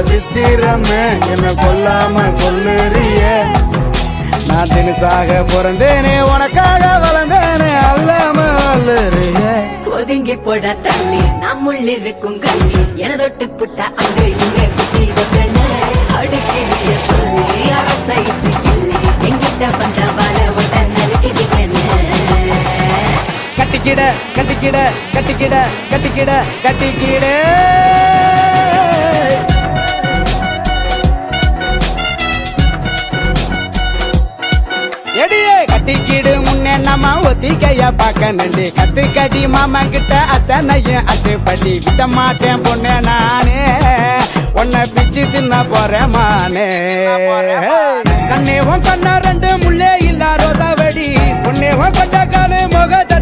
சித்திரமே என்ன கொல்லாம கொல்லுறிய நான் தினசாக பிறந்தேனே உனக்காக வளர்ந்தேனே அல்லாம வல்லுறிய ஒதுங்கி போட தள்ளி நம்முள் இருக்கும் கண்ணி என தொட்டு புட்ட அங்க இங்க குட்டி வைப்பேன அடுக்கிய சொல்லி அரசை சிக்கிள்ளி எங்கிட்ட வந்த வர உடனே கிட்டிக்கேன கட்டிக்கிட கட்டிக்கிட கட்டிக்கிட கட்டிக்கிட கட்டிக்கிட எடியே கட்டிக்கிடு முன்னே நம்ம ஒத்திக்கைய பாக்க நண்டி கத்துக்கடி மாமா கிட்ட அத்தனையும் அத்துப்படி விட மாட்டேன் பொண்ணே நானே உன்னை பிச்சு தின்ன போறேன் மானே கண்ணே உன் கண்ணா ரெண்டு முள்ளே இல்ல ரோசாவடி பொண்ணே உன் கொண்ட காலு முகத